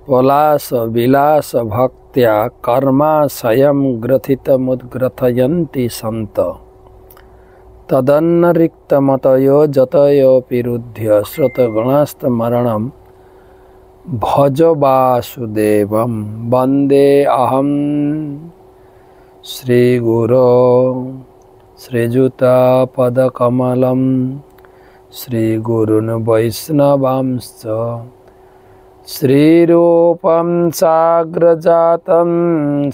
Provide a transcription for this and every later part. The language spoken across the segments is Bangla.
पलाश विलास भक्त्या कर्माशयं ग्रथितमुद्ग्रथयन्ति सन्त तदन्नरिक्तमतयो जतयोऽपिरुध्य श्रुतगुणास्तमरणं भज वासुदेवं वन्दे अहं श्रीगुरो श्रीयुतापदकमलं श्रीगुरून् वैष्णवांश्च श्रीरूपं साग्रजातं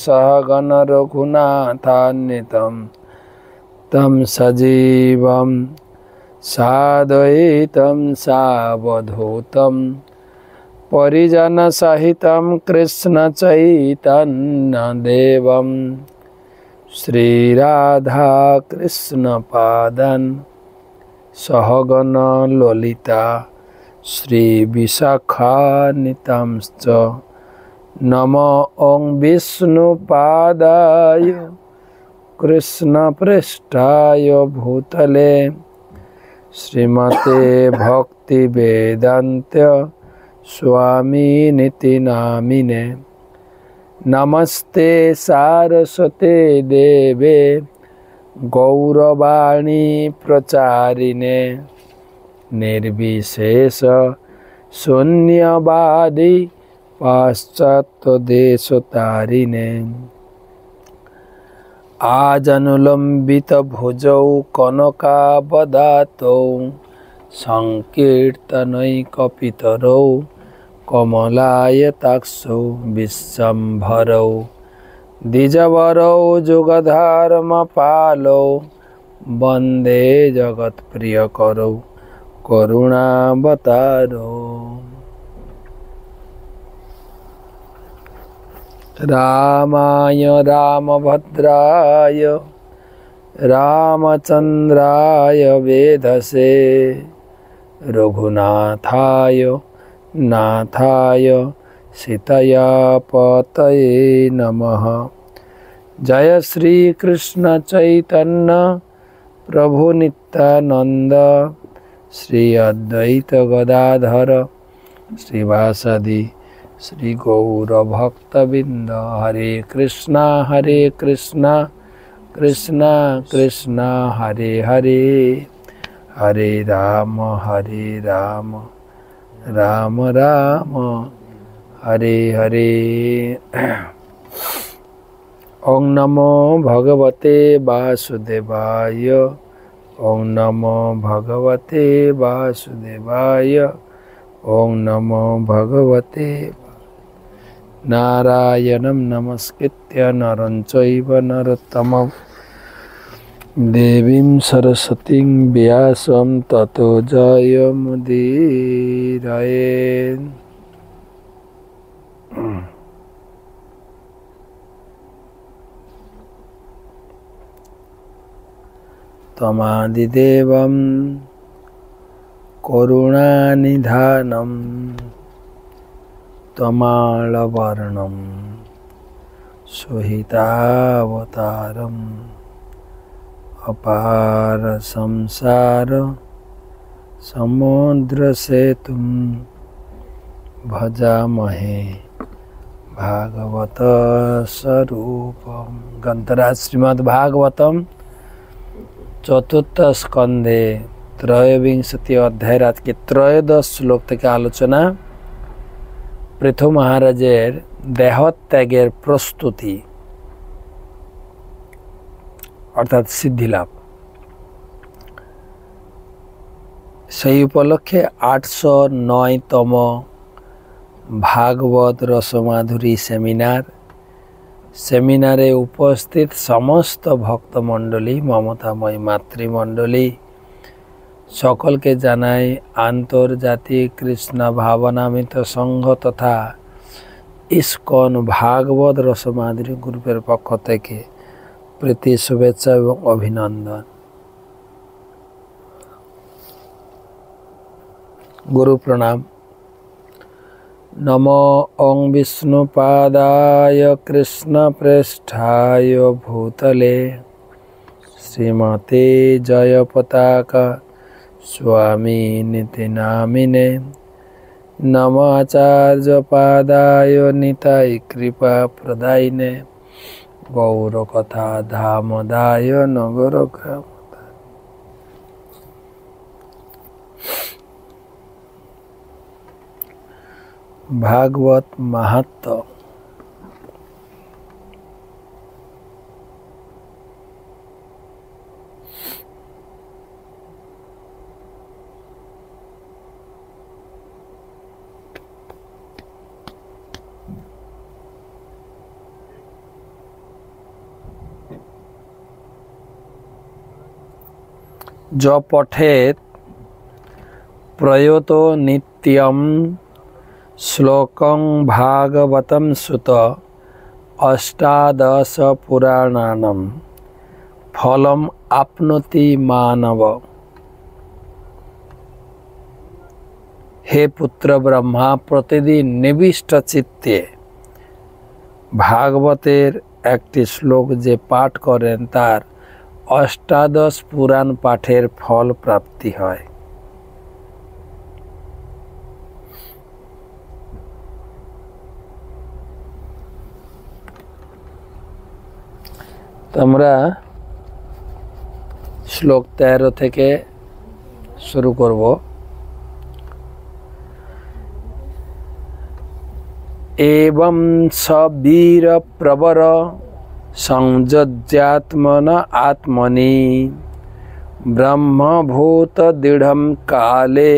सहगण रघुनाथान्वितं तं सजीवं साद्वैतं सावधूतं परिजनसहितं कृष्णचैतन्यदेवं श्रीराधाकृष्णपादान् सहगण ललिता श्रीविशाखान्वितांश्च नमो ॐ विष्णुपादाय कृष्णपृष्ठाय भूतले श्रीमते भक्तिवेदान्त स्वामिनिति नामिने नमस्ते सारस्वते देवे गौरवाणी प्रचारिणे निर्विशेष शून्यवादी पाश्चात्यदेशतारिणे आजनुलंबित भुजौ कनकावदातौ संकीर्तनैकपितरौ कमलायताक्षौ विश्वम्भरौ द्विजवरौ जुगधर्मपालौ वन्दे जगत्प्रियकरौ करुणावतारो रामाय रामभद्राय रामचन्द्राय वेधसे रघुनाथाय नाथाय सीतया पतये नमः। जय श्री कृष्ण चैतन्य प्रभु नित्यानंद श्री अद्वैत गदाधर श्रीवासदि श्री गौर भक्तबिंद। हरे कृष्णा कृष्णा कृष्णा हरे हरे, हरे राम राम राम हरे हरे। ओं नमो भगवते वासुदेवाय, ओं नमो भगवते वासुदेवाय, ओं नमो भगवते। नारायणं नमस्कृत्य नरं चैव नरोत्तमं देवीं सरस्वतीं व्यासं ततो जयमुदीरयेत्। त्वमादिदेवं करुणानिधानं त्वमालवर्णं सुहितावतारम् अपार संसार समुद्रसेतुं भजामहे भागवत स्वरूपम्। ग्रंथराज श्रीमद् भागवतम चतुर्थ स्कंधे त्रयोविंशति अध्याय रात के त्रयोदश श्लोक থেকে आलोचना। पृथु महाराजेर देहत्यागेर प्रस्तुति अर्थात सिद्धिलाभ। সেই উপলক্ষে 809তম भागवत रसमाधुरी सेमिनारे उपस्थित समस्त भक्तमंडली ममतामय मातृमंडली सकल के जानाई आंतर्जातिक कृष्ण भावनामित संघ तथा इस्कन भागवत रसमाधुरी ग्रुपेर पक्ष थेके प्रीति शुभेच्छा एवं अभिनंदन। गुरु प्रणाम। नमो ओं विष्णुपादाय कृष्णप्रेष्ठाय भूतले श्रीमते जयपताका स्वामी निति नामिने नमाचार्य पादाय निताय कृपा प्रदायिने गौर कथा धामदाय नगर ग्राम। भागवत महत्व। जो पठेत प्रयतो नित्यं श्लोकं भागवतं सुत अष्टादश पुराणानं फलम आपनोति मानव। हे पुत्र ब्रह्मा, प्रतिदिन निविष्ट चित्ते भागवतेर एकटी श्लोक जे पाठ करें तार अष्टादश पुराण पाठेर फल प्राप्ति है। तो আমরা श्लोक 13 থেকে शुरू করব। एवं सबीर प्रवर संयज्यात्मन आत्मनि ब्रह्मभूत दृढ़ं काले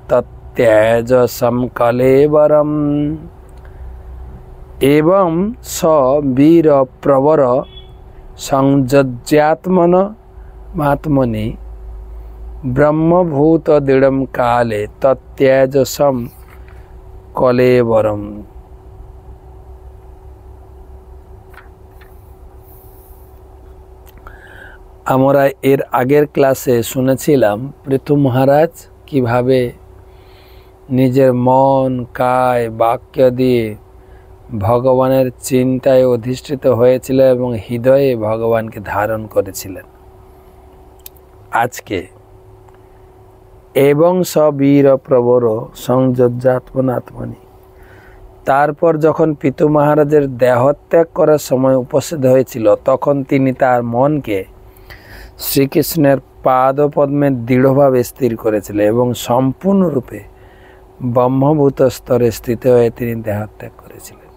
तत्यजसं कलेवरम्। एवं स वीर प्रवर संयज्यात्मन आत्मनि ब्रह्मभूत दृढ़ं काले तत्यजसं कलेवरम्। আমরা এর আগের ক্লাসে শুনেছিলাম পৃথু মহারাজ কিভাবে নিজের মন কায় বাক্য দিয়ে ভগবানের চিন্তায় অধিষ্ঠিত হয়েছিল এবং হৃদয়ে ভগবানকে ধারণ করেছিলেন। আজকে এবং সবীর প্রবর সংযজ্জাত্মনাত্মনি, তারপর যখন পিতু মহারাজের দেহত্যাগ করার সময় উপস্থিত হয়েছিল তখন তিনি তার মনকে শ্রীকৃষ্ণের পাদপদ্মে দৃঢ়ভাবে স্থির করেছিলেন এবং সম্পূর্ণরূপে ব্রহ্মভূত স্তরে স্থিত হয়ে তিনি দেহত্যাগ করেছিলেন।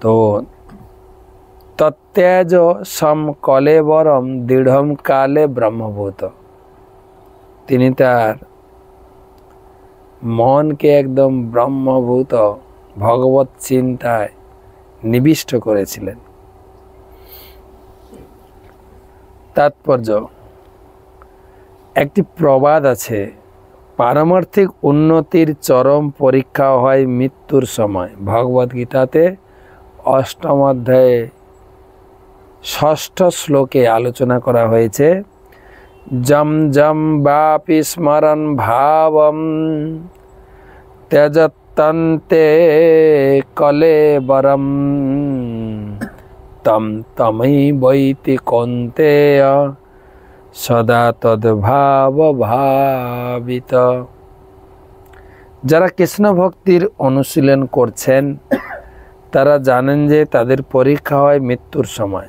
তো তত্যাজ সম কলেবরম দৃঢ়ম কালে ব্রহ্মভূত, তিনি তার মনকে একদম ব্রহ্মভূত ভগবত চিন্তায় নিবিষ্ট করেছিলেন। তাৎপর্য, একটি প্রবাদ আছে, পারমার্থিক উন্নতির চরম পরীক্ষা হয় মৃত্যুর সময়। ভগবদ গীতাতে ৮ম অধ্যায়ে ৬ষ্ঠ শ্লোকে আলোচনা করা হয়েছে, জম জম বাপি স্মরণ ভাবম ত্যজত তন্তে কলেবরম তম তমৈ বৈতি কৌন্তেয় সদা তদ্ভাব ভাবিত। যারা কৃষ্ণ ভক্তির অনুশীলন করছেন তারা জানেন যে তাদের পরীক্ষা হয় মৃত্যুর সময়।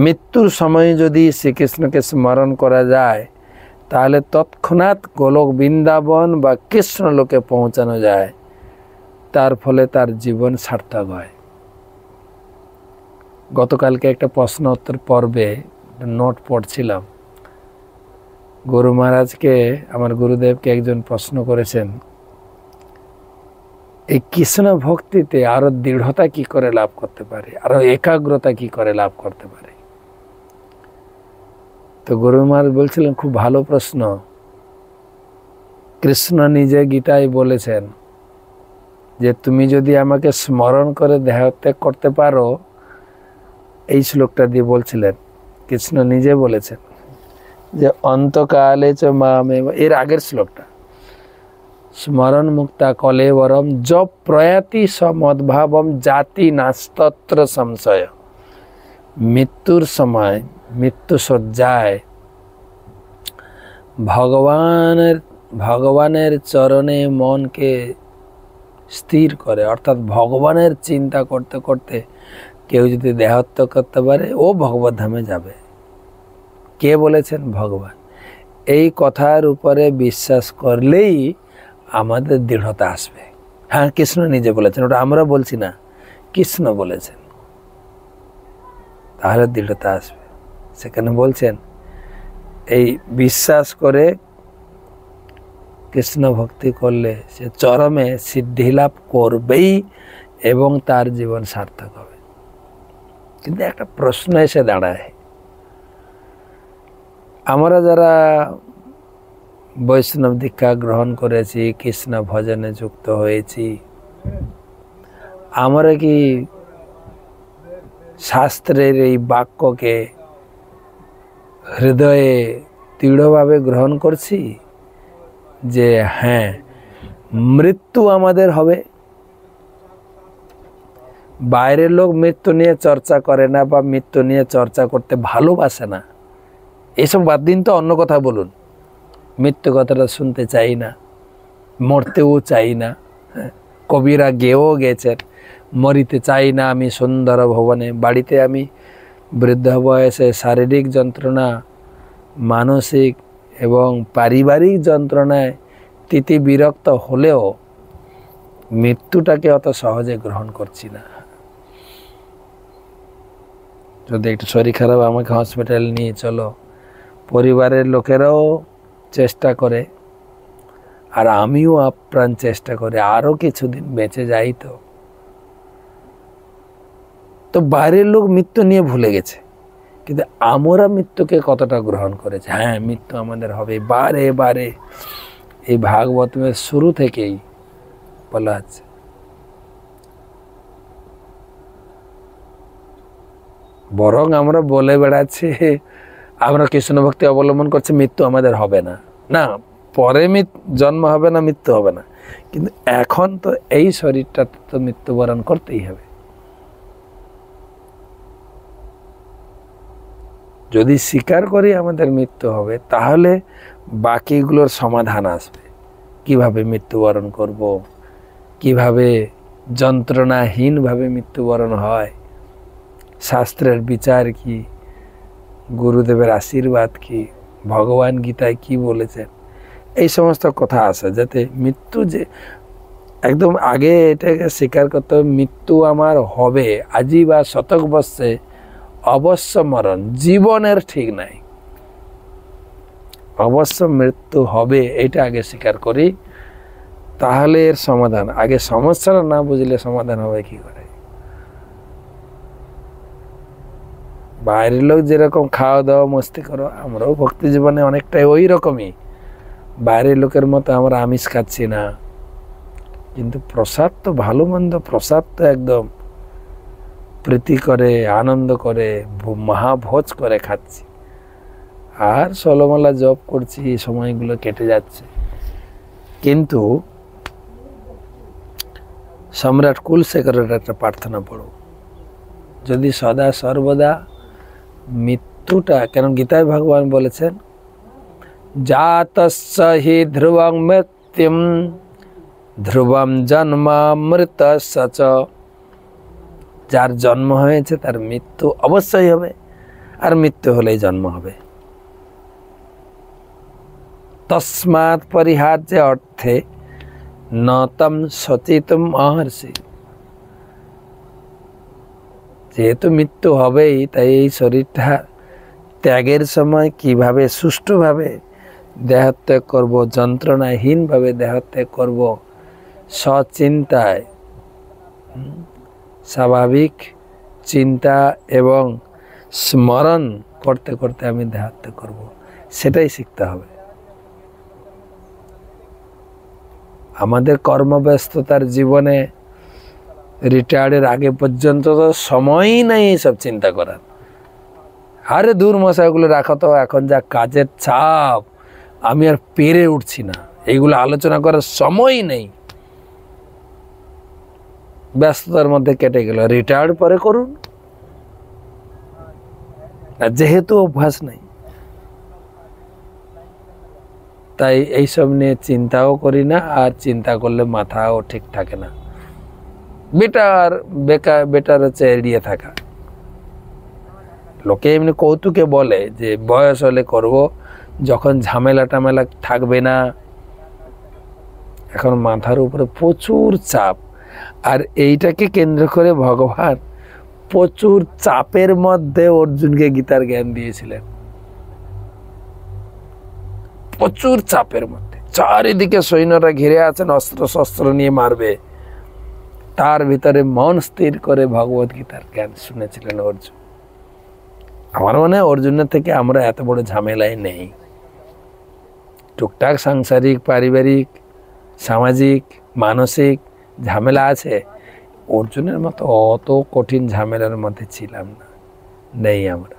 মৃত্যুর সময়ে যদি শ্রীকৃষ্ণকে স্মরণ করা যায় তাহলে তৎক্ষণাৎ গোলক বৃন্দাবন বা কৃষ্ণলোকে পৌঁছানো যায়, তার ফলে তার জীবন সার্থক হয়। গতকালকে একটা প্রশ্ন উত্তর পর্বে নোট পড়ছিলাম, গুরু মহারাজকে আমার গুরুদেবকে একজন প্রশ্ন করেছেন, এই কৃষ্ণ ভক্তিতে আরো দৃঢ়তা কি করে লাভ করতে পারে, আরো একাগ্রতা কি করে লাভ করতে পারে। তো গুরু মহারাজ বলছিলেন, খুব ভালো প্রশ্ন। কৃষ্ণ নিজে গীতায় বলেছেন যে তুমি যদি আমাকে স্মরণ করে দেহত্যাগ করতে পারো, এই শ্লোকটা দিয়ে বলছিলেন, কৃষ্ণ নিজে বলেছেন যে অন্তকালে চ মামেব, এর আগের শ্লোকটা, স্মরণ মুক্তা কলেবরম য প্রয়াতি সমদ্ভাবম জাতি নাস্তত্র সংশয়। মৃত্যুর সময় মৃত্যু শয্যায় ভগবানের চরণে মনকে স্থির করে, অর্থাৎ ভগবানের চিন্তা করতে করতে কেউ যদি দেহত্যাগ করতে পারে ও ভগবত ধামে যাবে। কে বলেছেন? ভগবান। এই কথার উপরে বিশ্বাস করলেই আমাদের দৃঢ়তা আসবে। হ্যাঁ, কৃষ্ণ নিজে বলেছেন, ওটা আমরা বলছি না, কৃষ্ণ বলেছেন। তাহলে দৃঢ়তা আসবে। সেখানে বলছেন এই বিশ্বাস করে কৃষ্ণ ভক্তি করলে সে চরমে সিদ্ধি লাভ করবেই এবং তার জীবন সার্থক হবে। কিন্তু একটা প্রশ্ন এসে দাঁড়ায়, আমরা যারা বৈষ্ণব দীক্ষা গ্রহণ করেছি, কৃষ্ণ ভজনে যুক্ত হয়েছি, আমরা কি শাস্ত্রের এই বাক্যকে হৃদয়ে দৃঢ়ভাবে গ্রহণ করছি যে হ্যাঁ, মৃত্যু আমাদের হবে? বাইরের লোক মৃত্যু নিয়ে চর্চা করে না বা মৃত্যু নিয়ে চর্চা করতে ভালোবাসে না, এসব বাদ দিন তো, অন্য কথা বলুন। মৃত্যু কথাটা শুনতে চাই না, মরতেও চাই না। কবিরা গেয়েও গেছেন, মরিতে চাই না আমি সুন্দর ভবনে। বাড়িতে আমি বৃদ্ধ বয়সে শারীরিক যন্ত্রণা, মানসিক এবং পারিবারিক যন্ত্রণায় তিতি বিরক্ত হলেও মৃত্যুটাকে অত সহজে গ্রহণ করছি না। যদি একটু শরীর খারাপ, আমাকে হসপিটাল নিয়ে চলো, পরিবারের লোকেরাও চেষ্টা করে, আর আমিও আপ্রাণ চেষ্টা করি আরও কিছুদিন বেঁচে যাই। তো বাইরের লোক মৃত্যু নিয়ে ভুলে গেছে, কিন্তু আমরা মৃত্যুকে কতটা গ্রহণ করেছি। হ্যাঁ, মৃত্যু আমাদের হবে, বারে বারে এই ভাগবতের শুরু থেকেই বলা আছে। বরং আমরা বলে বেড়াচ্ছি, আমরা কৃষ্ণ ভক্তি অবলম্বন করছি, মৃত্যু আমাদের হবে না। না, পরে জন্ম হবে না, মৃত্যু হবে না, কিন্তু এখন তো এই শরীরটা তো মৃত্যুবরণ করতেই হবে। যদি স্বীকার করি আমাদের মৃত্যু হবে, তাহলে বাকিগুলোর সমাধান আসবে। কিভাবে মৃত্যুবরণ করব, কিভাবে যন্ত্রণাহীনভাবে মৃত্যুবরণ হয়, শাস্ত্রের বিচার কি, গুরুদেবের আশীর্বাদ কি, ভগবান গীতায় কি বলেছেন, এই সমস্ত কথা আসে। যাতে মৃত্যু যে একদম আগে এটাকে স্বীকার করতে হবে, মৃত্যু আমার হবে, আজি বা শতক বর্ষে অবশ্য মরণ, জীবনের ঠিক নাই, অবশ্য মৃত্যু হবে, এটা আগে স্বীকার করি, তাহলে এর সমাধান। আগে সমস্যাটা না বুঝলে সমাধান হবে কি করে? বাইরের লোক যেরকম খাওয়া দাওয়া মস্তি করো, আমরাও ভক্তি জীবনে অনেকটাই ওই রকমই। বাইরের লোকের মতো আমরা আমিষ খাচ্ছি না, কিন্তু প্রসাদ তো ভালো মন্দ, প্রসাদ তো একদম প্রীতি করে, আনন্দ করে, মহাভোজ করে খাচ্ছি, আর ষোলমালা জপ করছি, সময়গুলো কেটে যাচ্ছে। কিন্তু সম্রাট কুলশেখরের একটা প্রার্থনা পড়ো, যদি সদা সর্বদা মৃত্যুটা, কেন গীতায় ভগবান বলেছেন জাতস্য হি ধ্রুবং মৃত্যুম ধ্রুবম জন্মামৃতস্য চ, যার জন্ম হয়েছে তার মৃত্যু অবশ্যই হবে, আর মৃত্যু হলেই জন্ম হবে। তস্মাৎ পরিহার্য অর্থে নতম সচিতম মহর্ষি, যেহেতু মৃত্যু হবেই, তাই এই শরীরটা ত্যাগের সময় কিভাবে সুষ্ঠুভাবে দেহত্যাগ করব, যন্ত্রণাহীনভাবে দেহত্যাগ করব, সচিন্তায়, স্বাভাবিক চিন্তা এবং স্মরণ করতে করতে আমি দেহত্যাগ করব, সেটাই শিখতে হবে। আমাদের কর্মব্যস্ততার জীবনে রিটায়ার্ডের আগে পর্যন্ত তো সময়ই নাই এইসব চিন্তা করার। আরে দূর মশাইগুলো রাখো তো, এখন যা কাজের চাপ, আমি আর পেরে উঠছি না, এইগুলো আলোচনা করার সময় নেই, ব্যস্ততার মধ্যে কেটে গেল। রিটায়ার্ড পরে করুন, না, যেহেতু অভ্যাস নেই তাই এইসব নিয়ে চিন্তাও করি না, আর চিন্তা করলে মাথাও ঠিক থাকে না। বেটার হচ্ছে এড়িয়ে থাকা। লোকে এমনি কৌতুকে বলে যে বয়স হলে করব, যখন ঝামেলা টামেলা থাকবে না। এখন মাথার উপরে প্রচুর চাপ, আর এইটাকে কেন্দ্র করে ভগবান প্রচুর চাপের মধ্যে অর্জুনকে গীতার জ্ঞান দিয়েছিলেন। প্রচুর চাপের মধ্যে, চারিদিকে সৈন্যরা ঘিরে আছেন, অস্ত্র শস্ত্র নিয়ে মারবে, তার ভিতরে মন স্থির করে ভগবত গীতার জ্ঞান শুনেছিলেন অর্জুন। আমার মনে হয় অর্জুনের থেকে আমরা এত বড় ঝামেলায় নেই। টুকটাক সাংসারিক, পারিবারিক, সামাজিক, মানসিক ঝামেলা আছে, অর্জুনের মতো অত কঠিন ঝামেলার মধ্যে ছিলাম না, নেই আমরা।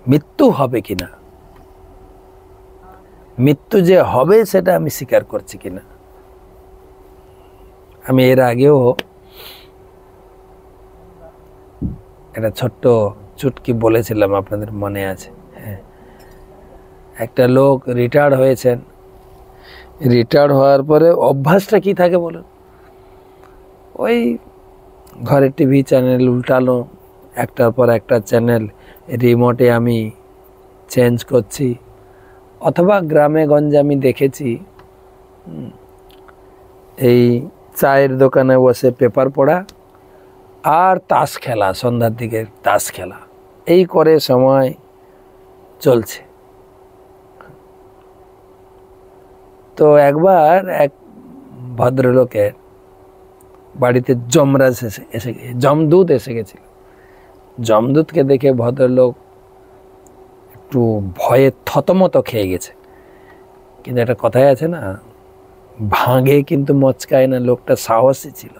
মৃত্যু হবে কিনা, মৃত্যু যে হবে সেটা আমি স্বীকার করছি কিনা। আমি এর আগেও একটা ছোট্ট চুটকি বলেছিলাম, আপনাদের মনে আছে? হ্যাঁ, একটা লোক রিটায়ার্ড হয়েছেন, রিটায়ার্ড হওয়ার পরে অভ্যাসটা কি থাকে বলুন? ওই ঘরে টিভি চ্যানেল উল্টানো, একটার পর একটা চ্যানেল রিমোটে আমি চেঞ্জ করছি। অথবা গ্রামে গঞ্জে আমি দেখেছি এই চায়ের দোকানে বসে পেপার পড়া আর তাস খেলা, সন্ধ্যার দিকে তাস খেলা, এই করে সময় চলছে। তো একবার এক ভদ্রলোকের বাড়িতে যমরাজ যমদূত এসে গেছিল। যমদূতকে দেখে ভদ্রলোক একটু ভয়ে থতমত খেয়ে গেছে। কিন্তু একটা কথাই আছে না, ভাঙে কিন্তু মচকায় না। লোকটা সাহসী ছিল,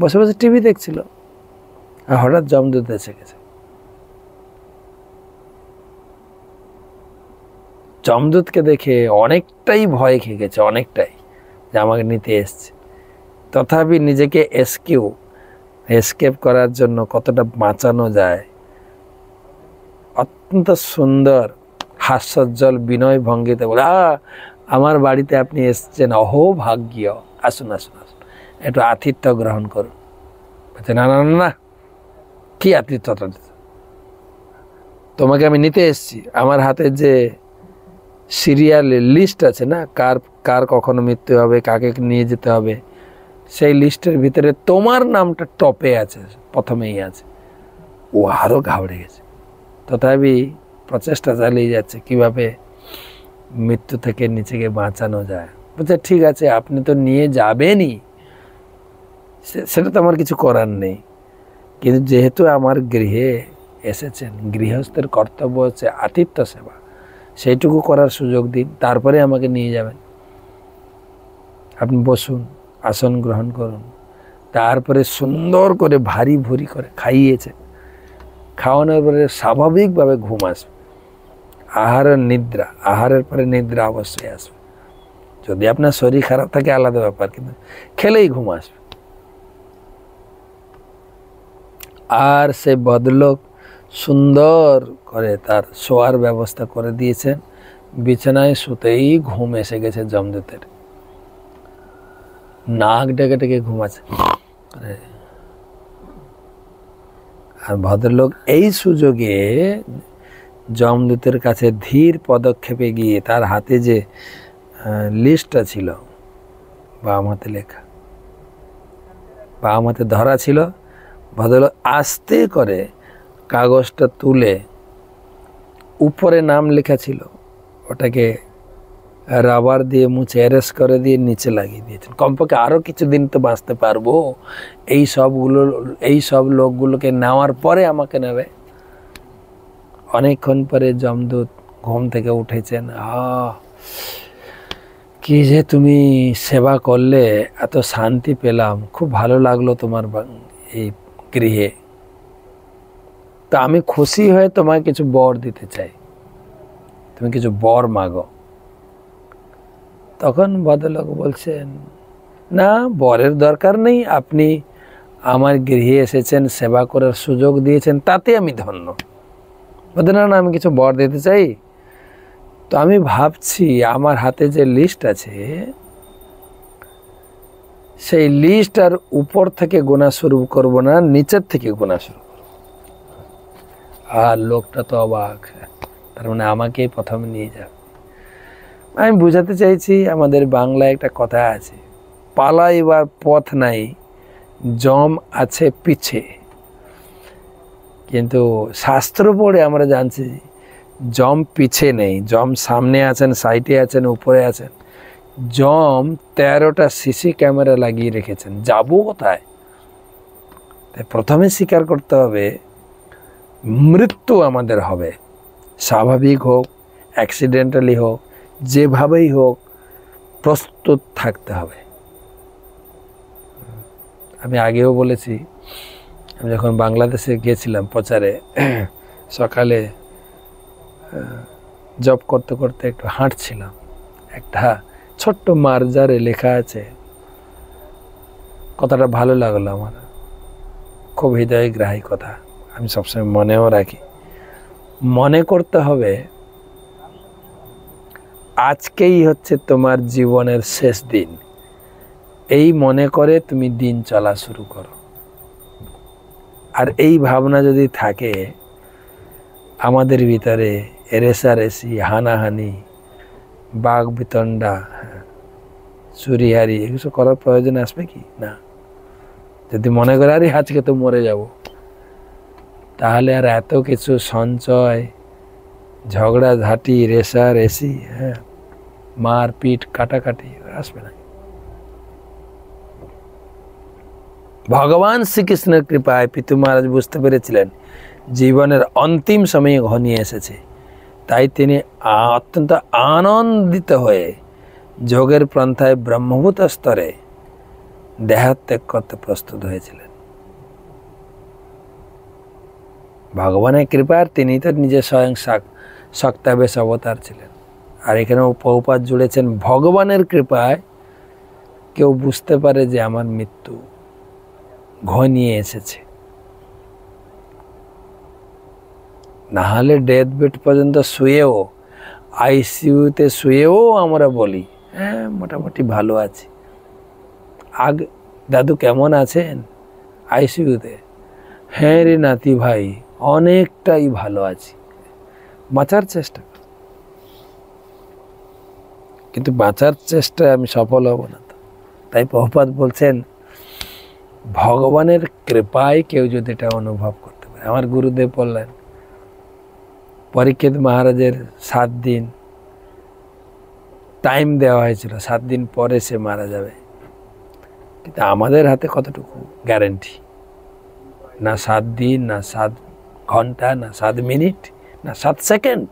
বসে বসে টিভি দেখছিল, আর হঠাৎ যমদূত এসে গেছে। যমদূতকে দেখে অনেকটাই ভয় খেয়ে গেছে, অনেকটাই, যে আমাকে নিতে এসছে। তথাপি নিজেকে এসকেপ করার জন্য কতটা বাঁচানো যায়, অত্যন্ত সুন্দর হাস্যোজ্জ্বল বিনয় ভঙ্গিতে বলে, আমার বাড়িতে আপনি এসছেন, অহো ভাগ্য, আসুন আসুন আসুন, একটু আতিথ্য গ্রহণ করুন। বলছে, না না না, কি আতিথ্যটা, তোমাকে আমি নিতে এসছি। আমার হাতে যে সিরিয়াল লিস্ট আছে না, কার কখনো মৃত্যু হবে, কাকে নিয়ে যেতে হবে, সেই লিস্টের ভিতরে তোমার নামটা টপে আছে, প্রথমেই আছে। ও আরও ঘাবড়ে গেছে, তথাপি প্রচেষ্টা চালিয়ে যাচ্ছে কিভাবে মৃত্যু থেকে নিজেকে বাঁচানো যায়। বলছে, ঠিক আছে, আপনি তো নিয়ে যাবেনই, সেটা তো আমার কিছু করার নেই, কিন্তু যেহেতু আমার গৃহে এসেছেন, গৃহস্থের কর্তব্য হচ্ছে আতিথ্য সেবা, সেইটুকু করার সুযোগ দিন, তারপরে আমাকে নিয়ে যাবেন। আপনি বসুন, আসন গ্রহণ করুন। তারপরে সুন্দর করে ভারী ভুরি করে খাইয়েছে। খাওয়ানোর পরে স্বাভাবিকভাবে ঘুম আসবে। আহারের পরে নিদ্রা অবশ্যই আসবে। যদি আপনার শরীর খারাপ থাকে আলাদা ব্যাপার, কিন্তু খেলেই ঘুম আসবে। আর সে ভদ্রলোক সুন্দর করে তার শোয়ার ব্যবস্থা করে দিয়েছেন। বিছানায় শুতেই ঘুম এসে গেছে যমদূতের। নাক ডেকে ডেকে ঘুমাচ্ছে। আর ভদ্রলোক এই সুযোগে যমদূতের কাছে ধীর পদক্ষেপে গিয়ে তার হাতে যে লিস্টটা ছিল, বাম হাতে লেখা, বাম হাতে ধরা ছিল, ভদ্রলোক আস্তে করে কাগজটা তুলে, উপরে নাম লেখা ছিল, ওটাকে রাবার দিয়ে মুছে এরেস করে দিয়ে নিচে লাগিয়ে দিয়েছেন। কমপক্ষে আরও কিছুদিন তো বাঁচতে পারবো, এই সব লোকগুলোকে নেওয়ার পরে আমাকে নেবে। অনেকক্ষণ পরে যমদূত ঘুম থেকে উঠেছেন। কি যে তুমি সেবা করলে, এত শান্তি পেলাম, খুব ভালো লাগলো তোমার এই গৃহে, তা আমি খুশি হয়ে তোমায় কিছু বর দিতে চাই, তুমি কিছু বর মাগো। তখন ভদ্রলোক বলছেন, না, বরের দরকার নেই, আপনি আমার গৃহে এসেছেন, সেবা করার সুযোগ দিয়েছেন, তাতে আমি ধন্য। বলতে না না, আমি কিছু বর দিতে চাই। তো আমি ভাবছি আমার হাতে যে লিস্ট আছে, সেই লিস্ট আর উপর থেকে গোনা শুরু করব না, নিচের থেকে গোনা শুরু করব। আর লোকটা তো অবাক, তার মানে আমাকেই প্রথমে নিয়ে যাবে। আমি বুঝাতে চাইছি, আমাদের বাংলায় একটা কথা আছে, পালাইবার পথ নাই, জম আছে পিছে। কিন্তু শাস্ত্র পড়ে আমরা জানছি জম পিছে নেই, জম সামনে আছেন, সাইডে আছেন, উপরে আছেন। জম 13টা সিসি ক্যামেরা লাগিয়ে রেখেছেন, যাবো কোথায়? তাই প্রথমে স্বীকার করতে হবে মৃত্যু আমাদের হবে, স্বাভাবিক হোক, অ্যাক্সিডেন্টালি হোক, যেভাবেই হোক, প্রস্তুত থাকতে হবে। আমি আগেও বলেছি, আমি যখন বাংলাদেশে গিয়েছিলাম প্রচারে, সকালে জব করতে করতে একটু হাঁটছিলাম, একটা ছোট্ট মার্জারে লেখা আছে, কথাটা ভালো লাগলো আমার, খুব হৃদয়গ্রাহী কথা, আমি সবসময় মনেও রাখি। মনে করতে হবে আজকেই হচ্ছে তোমার জীবনের শেষ দিন, এই মনে করে তুমি দিন চলা শুরু করো। আর এই ভাবনা যদি থাকে আমাদের ভিতরে, রেষারেষি, হানাহানি, বাঘ বিতণ্ডা, চুরিহারি, এগুলো করার প্রয়োজন আসবে কি? না। যদি মনে করে আরে আজকে তো মরে যাব, তাহলে আর এত কিছু সঞ্চয়, ঝগড়াঝাঁটি, রেষারেষি, মারপিট, কাটাকাটি আসবে না। ভগবান শ্রীকৃষ্ণের কৃপায় পিতু মহারাজ বুঝতে পেরেছিলেন জীবনের অন্তিম সময়ে ঘনিয়ে এসেছে, তাই তিনি অত্যন্ত আনন্দিত হয়ে যোগের পন্থায় ব্রহ্মভূত স্তরে দেহত্যাগ করতে প্রস্তুত হয়েছিলেন। ভগবানের কৃপার, তিনি তো নিজে স্বয়ং শক্তাবেশ অবতার ছিলেন। আর এখানেও প্রভুপাদ জুড়েছেন, ভগবানের কৃপায় কেউ বুঝতে পারে যে আমার মৃত্যু ঘনিয়ে এসেছে। নাহলে ডেথ বেড পর্যন্ত শুয়েও, আইসিইউতে শুয়েও আমরা বলি মোটামুটি ভালো আছি। আগে দাদু কেমন আছেন? আইসিইউতে। হ্যাঁ রে নাতি ভাই, অনেকটাই ভালো আছি। বাঁচার চেষ্টা, কিন্তু বাঁচার চেষ্টায় আমি সফল হব না। তাই প্রভুপাদ বলছেন, ভগবানের কৃপায় কেউ যদি এটা অনুভব করতে পারে। আমার গুরুদেব বললেন, পরীক্ষিত মহারাজের 7 দিন টাইম দেওয়া হয়েছিল, 7 দিন পরে সে মারা যাবে। কিন্তু আমাদের হাতে কতটুকু গ্যারেন্টি? না 7 দিন, না 7 ঘন্টা, না 7 মিনিট, না 7 সেকেন্ড।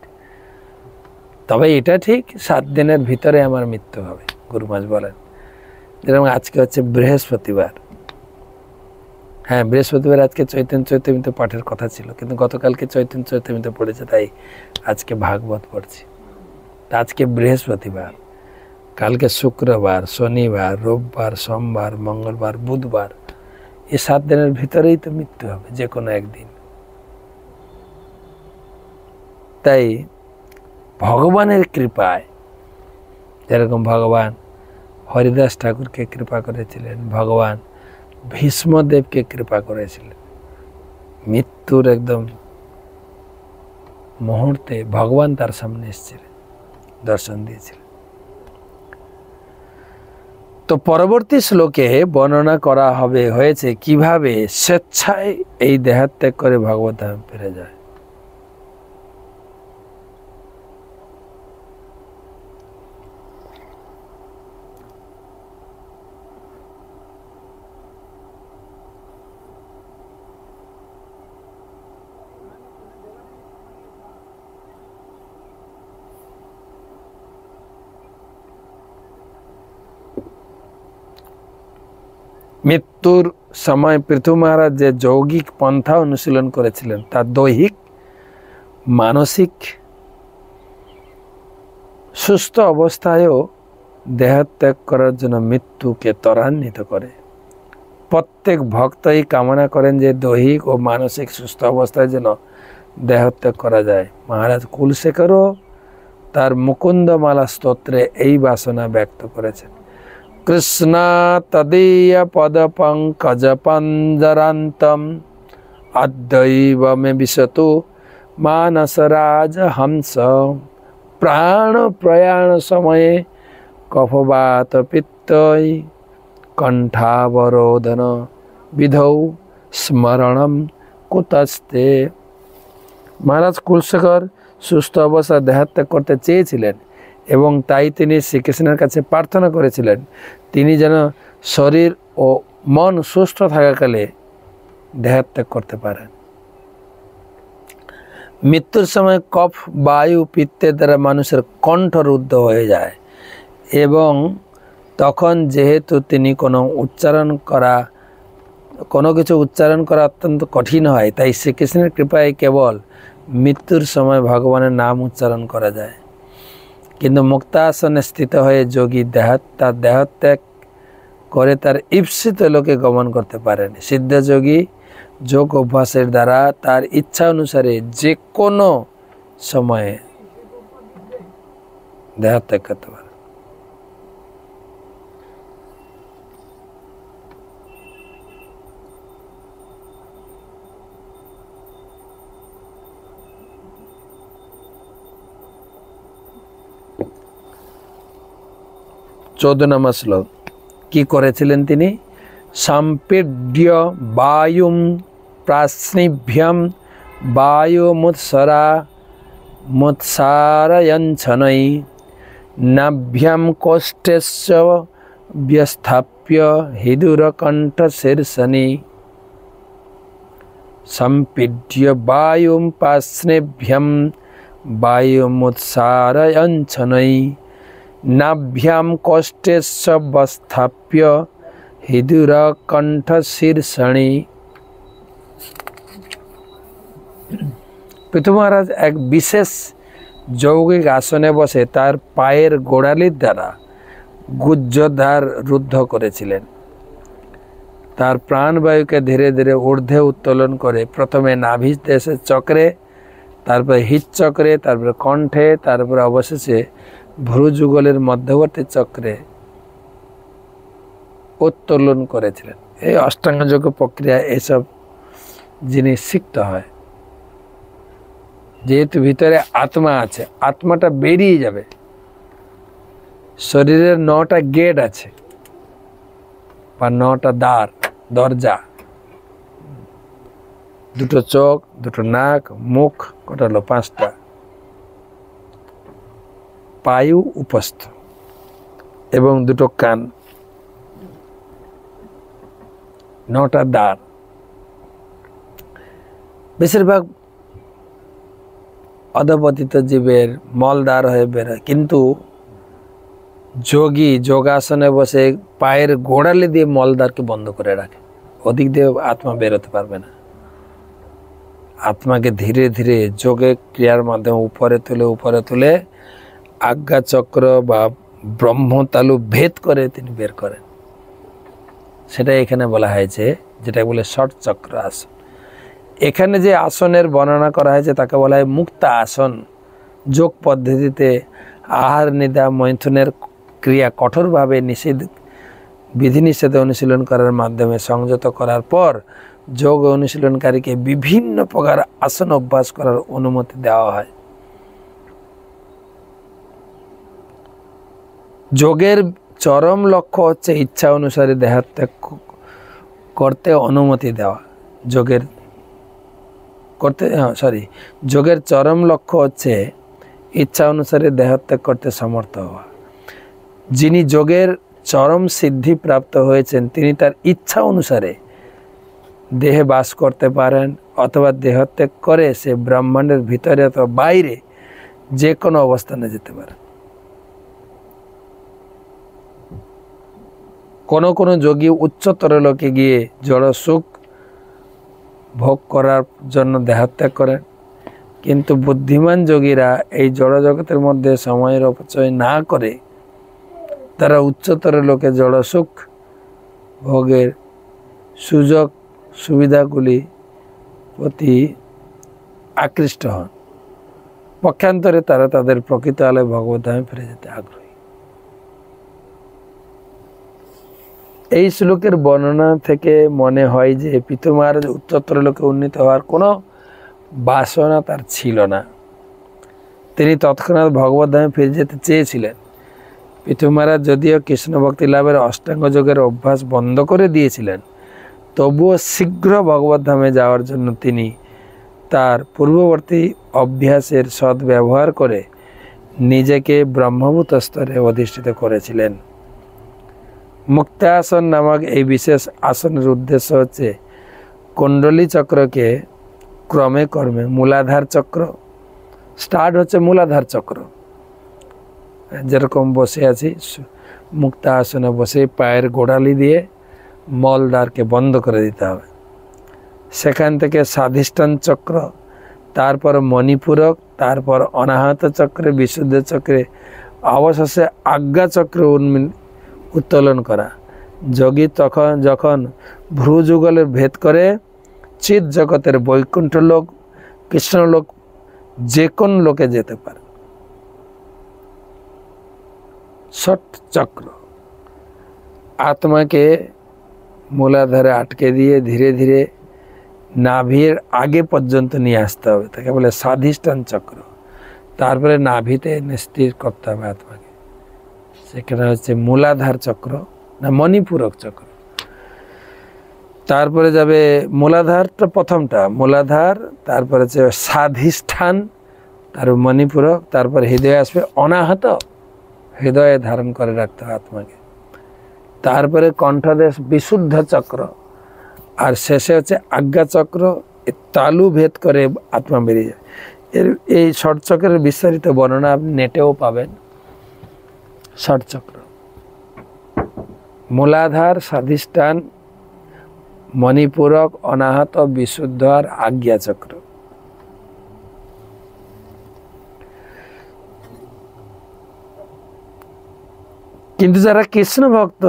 তবে এটা ঠিক 7 দিনের ভিতরে আমার মৃত্যু হবে, গুরুমাজ বলেন। যেরকম আজকে হচ্ছে বৃহস্পতিবার, হ্যাঁ বৃহস্পতিবার, আজকে চৈতন্য চৈতন্যমিত পাঠের কথা ছিল, কিন্তু গতকালকে চৈতন্য চৈতন্যমিত পড়েছে, তাই আজকে ভাগবত পড়ছি। তা আজকে বৃহস্পতিবার, কালকে শুক্রবার, শনিবার, রোববার, সোমবার, মঙ্গলবার, বুধবার, এই 7 দিনের ভিতরেই তো মৃত্যু হবে, যে কোনো একদিন। তাই ভগবানের কৃপায়, যেরকম ভগবান হরিদাস ঠাকুরকে কৃপা করেছিলেন, ভগবান ভীষ্মদেবকে কৃপা করেছিলেন, মৃত্যুর একদম মুহূর্তে ভগবান তার সামনে এসেছিলেন, দর্শন দিয়েছিলেন। তো পরবর্তী শ্লোকে বর্ণনা করা হয়েছে কিভাবে স্বেচ্ছায় এই দেহত্যাগ করে ভগবত ধাম ফিরে যায়। মৃত্যুর সময় পৃথু মহারাজ যে যৌগিক পন্থা অনুশীলন করেছিলেন, তা দৈহিক, মানসিক সুস্থ অবস্থায়ও দেহত্যাগ করার জন্য মৃত্যুকে ত্বরান্বিত করে। প্রত্যেক ভক্তই কামনা করেন যে দৈহিক ও মানসিক সুস্থ অবস্থায় যেন দেহত্যাগ করা যায়। মহারাজ কুলশেখরও তার মুকুন্দমালা স্তোত্রে এই বাসনা ব্যক্ত করেছেন। কৃষ্ণা তদীয় পদ পঙ্কজ পঞ্জরান্তম অদ্বৈব মে বিশতু মানসরাজ হংস প্রাণ প্রয়াণ সময়ে কফবাত পিত্তই কণ্ঠাবরোধন বিধৌ স্মরণম কুতস্তে। মহারাজ কুলশেখর সুস্থ অবস্থায় দেহত্যাগ করতে চেয়েছিলেন এবং তাই তিনি শ্রীকৃষ্ণের কাছে প্রার্থনা করেছিলেন তিনি যেন শরীর ও মন সুস্থ থাকাকালে দেহত্যাগ করতে পারেন। মৃত্যুর সময় কফ বায়ু পিত্তের দ্বারা মানুষের কণ্ঠ রুদ্ধ হয়ে যায় এবং তখন যেহেতু তিনি কোনো কিছু উচ্চারণ করা অত্যন্ত কঠিন হয়, তাই শ্রীকৃষ্ণের কৃপায় কেবল মৃত্যুর সময় ভগবানের নাম উচ্চারণ করা যায়। কিন্তু মুক্তাসনে স্থিত হয়ে যোগী তার দেহত্যাগ করে তার ঈপ্সিত লোকে গমন করতে পারেন। সিদ্ধ যোগী যোগ অভ্যাসের দ্বারা তার ইচ্ছা অনুসারে যে কোনো সময়ে দেহত্যাগ করতে পারে। চৌদ্দনামা শ্লোক কি করেছিলেন তিনি? সম্পীড্য বায়ুম প্রাশ্নিভ্যম বায়ুমুৎসারয়ঞ্ছনৈ নাভ্যাম কোষ্ঠস্য ব্যস্থাপ্য হিদুরকণ্ঠশীর্ষণি। সম্পীড্য বায়ুম প্রাশ্নিভ্যম বায়ুমুৎসারয়ঞ্ছনৈ নাভ্যাম কোষ্ঠস্য ব্যস্থাপ্য হিদুরকণ্ঠশীর্ষণি। পৃথু মহারাজ এক বিশেষ যৌগিক আসনে বসে তার পায়ের গোড়ালির দ্বারা গুহ্যদ্বার রুদ্ধ করেছিলেন। তার প্রাণবায়ুকে ধীরে ধীরে ঊর্ধ্বে উত্তোলন করে প্রথমে নাভির দেশে চক্রে, তারপরে হৃৎচক্রে, তারপরে কণ্ঠে, তারপরে অবশেষে ভ্রুযুগলের মধ্যবর্তী চক্রে উত্তোলন করেছিলেন। এই অষ্টাঙ্গ যোগ প্রক্রিয়া এসব জিনিস শিখতে হয়। যেহেতু ভিতরে আত্মা আছে, আত্মাটা বেরিয়ে যাবে। শরীরের 9টা গেট আছে বা 9টা দরজা, 2টো চোখ, 2টো নাক, মুখ, কটা হলো 5টা, পায়ু উপস্থ এবং 2টো কান, 9টা দ্বার। বেশিরভাগ অধপতিত জীবের মলদ্বার হয়ে বেরোয়, কিন্তু যোগী যোগাসনে বসে পায়ের গোড়ালি দিয়ে মলদ্বারকে বন্ধ করে রাখে। ওদিক দিয়ে আত্মা বেরোতে পারবে না। আত্মাকে ধীরে ধীরে যোগে ক্রিয়ার মাধ্যমে উপরে তুলে আজ্ঞা চক্র বা ব্রহ্মতালু ভেদ করে তিনি বের করেন। সেটা এখানে বলা হয়েছে, যেটা বলে ষট চক্র আসন। এখানে যে আসনের বর্ণনা করা হয়েছে তাকে বলা হয় মুক্তা আসন। যোগ পদ্ধতিতে আহার নিদ্রা মৈথুনের ক্রিয়া কঠোরভাবে বিধিনিষেধ অনুশীলন করার মাধ্যমে সংযত করার পর যোগ অনুশীলনকারীকে বিভিন্ন প্রকার আসন অভ্যাস করার অনুমতি দেওয়া হয়। যোগের চরম লক্ষ্য হচ্ছে ইচ্ছা অনুসারে দেহত্যাগ করতে অনুমতি দেওয়া। যোগের চরম লক্ষ্য হচ্ছে ইচ্ছা অনুসারে দেহত্যাগ করতে সমর্থ হওয়া। যিনি যোগের চরম সিদ্ধি প্রাপ্ত হয়েছেন তিনি তার ইচ্ছা অনুসারে দেহে বাস করতে পারেন অথবা দেহত্যাগ করে সে ব্রহ্মাণ্ডের ভিতরে অথবা বাইরে যে কোনো অবস্থানে যেতে পারে। কোনো যোগী উচ্চতর লোকে গিয়ে জড় সুখ ভোগ করার জন্য দেহত্যাগ করেন, কিন্তু বুদ্ধিমান যোগীরা এই জড় জগতের মধ্যে সময়ের অপচয় না করে তারা উচ্চতর লোকে জড়সুখ ভোগের সুযোগ সুবিধাগুলি প্রতি আকৃষ্ট হন। পক্ষান্তরে তারা তাদের প্রকৃত আলোয় ভগবত ধামে ফিরে যেতে আগ্রহী। এই শ্লোকের বর্ণনা থেকে মনে হয় যে পিতৃ মহারাজ উচ্চতর লোকে উন্নীত হওয়ার কোনো বাসনা তার ছিল না। তিনি তৎক্ষণাৎ ভগবত ধামে ফিরে যেতে চেয়েছিলেন। পিতৃ মহারাজ যদিও কৃষ্ণ ভক্তি লাভের অষ্টাঙ্গ যোগের অভ্যাস বন্ধ করে দিয়েছিলেন, তবুও শীঘ্র ভগবত ধামে যাওয়ার জন্য তিনি তার পূর্ববর্তী অভ্যাসের সদ্ব্যবহার করে নিজেকে ব্রহ্মভূত স্তরে অধিষ্ঠিত করেছিলেন। মুক্তাসন নামক এই বিশেষ আসনের উদ্দেশ্য হচ্ছে কুণ্ডলী চক্রকে ক্রমে ক্রমে মূলাধার চক্র, স্টার্ট হচ্ছে মূলাধার চক্র। যেরকম বসে আছি মুক্তা আসনে বসে পায়ের গোড়ালি দিয়ে মলদ্বারকে বন্ধ করে দিতে হবে। সেখান থেকে স্বাধিষ্ঠান চক্র, তারপর মণিপূরক, তারপর অনাহত চক্রে, বিশুদ্ধ চক্রে, অবশেষে আজ্ঞা চক্র উত্তোলন করা। যোগী যখন ভ্রুযুগলের ভেদ করে চিৎ জগতের বৈকুণ্ঠ লোক, কৃষ্ণলোক, যে কোন লোকে যেতে পারে। ষট চক্র আত্মাকে মূলাধারে আটকে দিয়ে ধীরে ধীরে নাভির আগে পর্যন্ত নিয়ে আসতে হবে, তাকে বলে স্বাধিষ্ঠান চক্র। তারপরে নাভিতে স্থির করতে হবে আত্মাকে, সেখানে হচ্ছে মূলাধার চক্র না মণিপূরক চক্র। তারপরে যাবে মূলাধারটা প্রথমটা, মূলাধার, তারপরে হচ্ছে স্বাধিষ্ঠান, তারপর মণিপূরক, তারপর হৃদয়ে আসবে অনাহত, হৃদয়ে ধারণ করে রাখতে হবে আত্মাকে। তারপরে কণ্ঠদেশ বিশুদ্ধ চক্র, আর শেষে হচ্ছে আজ্ঞা চক্র। তালু ভেদ করে আত্মা বেরিয়ে যায়। এই ষট চক্রের বিস্তারিত বর্ণনা আপনি নেটেও পাবেন। ষট চক্র মূলাধার, স্বাধিষ্ঠান, মণিপূরক, অনাহত, বিশুদ্ধ আর আজ্ঞা চক্র। কিন্তু যারা কৃষ্ণ ভক্ত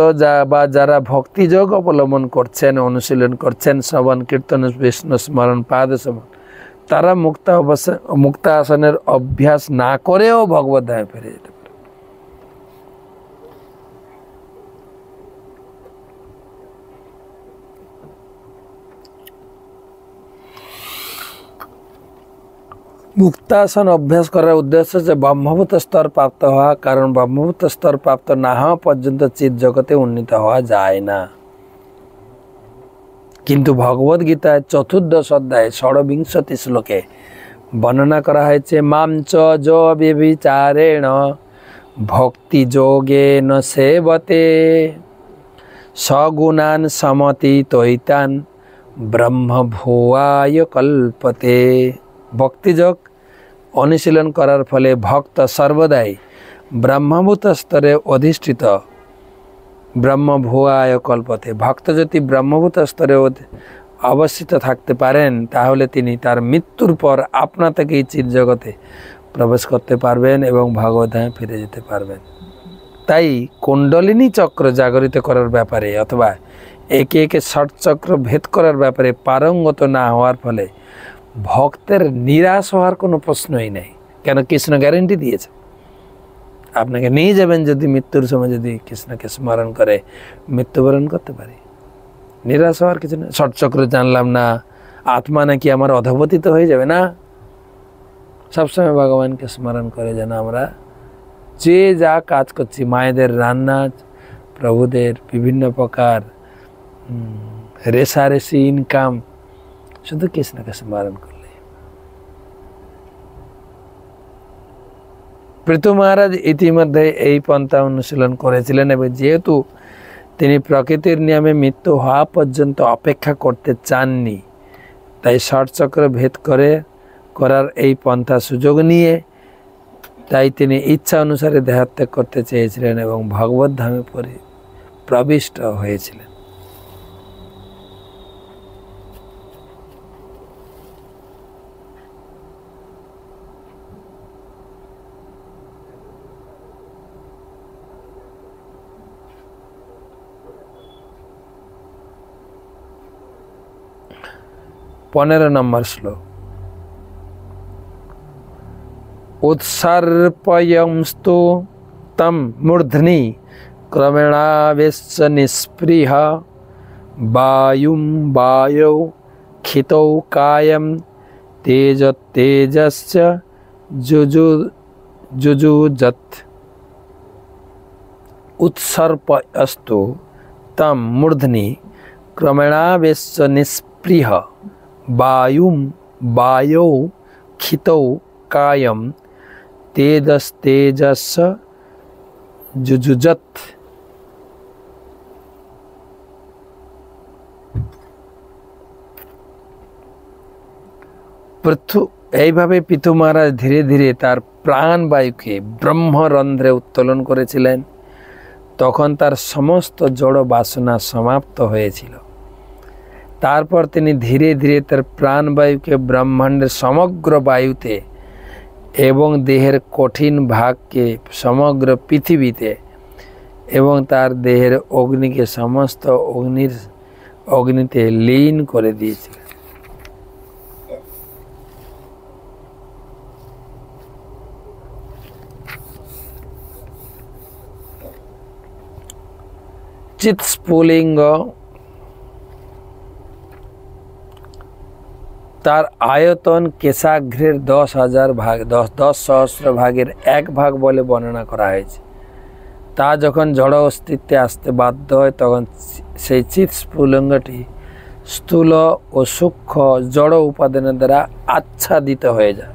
বা যারা ভক্তিযোগ অবলম্বন করছেন, অনুশীলন করছেন, শ্রবণ কীর্তন, বিষ্ণু স্মরণ, পাদ সেবন, তারা মুক্তা আসনের অভ্যাস না করেও ভগবত ধামে ফিরে যেতে পারে। মুক্তাসন অভ্যাস করার উদ্দেশ্য হচ্ছে ব্রহ্মভূত স্তর প্রাপ্ত হওয়া, কারণ ব্রহ্মভূত স্তর প্রাপ্ত না হওয়া পর্যন্ত চিৎ জগতে উন্নীত হওয়া যায় না। কিন্তু ভগবদ গীতায় ৪র্দশ অধ্যায় ৬বিংশতি শ্লোকে বর্ণনা করা হয়েছে মামচ যো ব্যভিচারেণ ভক্তি যোগেন সেবতে সগুণান সমতি তৈতান ব্রহ্মভুয়ায় কল্পতে। ভক্তিযোগ অনুশীলন করার ফলে ভক্ত সর্বদাই ব্রহ্মভূত স্তরে অধিষ্ঠিত ব্রহ্মভুয়ায় কল্পতে। ভক্ত যদি ব্রহ্মভূত স্তরে অবস্থিত থাকতে পারেন, তাহলে তিনি তার মৃত্যুর পর আপনা থেকেই চিৎ জগতে প্রবেশ করতে পারবেন এবং ভগবত ধামে ফিরে যেতে পারবেন। তাই কুণ্ডলিনী চক্র জাগরিত করার ব্যাপারে অথবা একে একে ষট চক্র ভেদ করার ব্যাপারে পারঙ্গত না হওয়ার ফলে ভক্তের নিরাশ হওয়ার কোনো প্রশ্নই নেই। কেন? কৃষ্ণ গ্যারেন্টি দিয়েছে, আপনাকে নিয়ে যাবেন যদি মৃত্যুর সময় যদি কৃষ্ণকে স্মরণ করে মৃত্যুবরণ করতে পারি। নিরাশ হওয়ার কিছু নেই। ষট চক্র জানলাম না, আত্মা নাকি আমার অধঃপতিত হয়ে যাবে না। সবসময় ভগবানকে স্মরণ করে যেন আমরা যে যা কাজ করছি, মায়েদের রান্না, প্রভুদের বিভিন্ন প্রকার রেশারেশি ইনকাম, শুধু কৃষ্ণকে স্মরণ করলে। পৃথু মহারাজ ইতিমধ্যে এই পন্থা অনুশীলন করেছিলেন এবং যেহেতু তিনি প্রকৃতির নিয়মে মৃত্যু হওয়া পর্যন্ত অপেক্ষা করতে চাননি, তাই ষট চক্র ভেদ করার এই পন্থা সুযোগ নিয়ে তাই তিনি ইচ্ছা অনুসারে দেহত্যাগ করতে চেয়েছিলেন এবং ভগবত ধামে প্রবিষ্ট হয়েছিলেন। 15 নম্বর শ্লোক। उत्सर्पयंस्तु तम मूर्धनि क्रमेणावेश्य निस्पृह वायुं वायौ खितौ कायं तेजस्य जुजुजत्। उत्सर्पयस्तु तम मूर्धनि क्रमेणावेश्य निस्पृह वायुं वायौ खितौ कायं तेजस्य जुजुजत्। এইভাবে পিতু মহারাজ ধীরে ধীরে তার প্রাণবায়ুকে ব্রহ্মরন্ধ্রে উত্তোলন করেছিলেন। তখন তার সমস্ত জড় বাসনা সমাপ্ত হয়েছিল। তারপর তিনি ধীরে ধীরে তার প্রাণবায়ুকে ব্রহ্মাণ্ডের সমগ্র বায়ুতে এবং দেহের কঠিন ভাগকে সমগ্র পৃথিবীতে এবং তার দেহের অগ্নিকে সমস্ত অগ্নিতে লীন করে দিয়েছিলেন। চিৎ স্ফুলিঙ্গ তার আয়তন কেশাগ্রের 10,000 ভাগ 10 সহস্র ভাগের 1 ভাগ বলে বর্ণনা করা হয়েছে। তা যখন জড় অস্তিত্বে আসতে বাধ্য হয় তখন সেই চিৎ স্ফুলিঙ্গটি স্থূল ও সূক্ষ্ম জড় উপাদানের দ্বারা আচ্ছাদিত হয়ে যায়।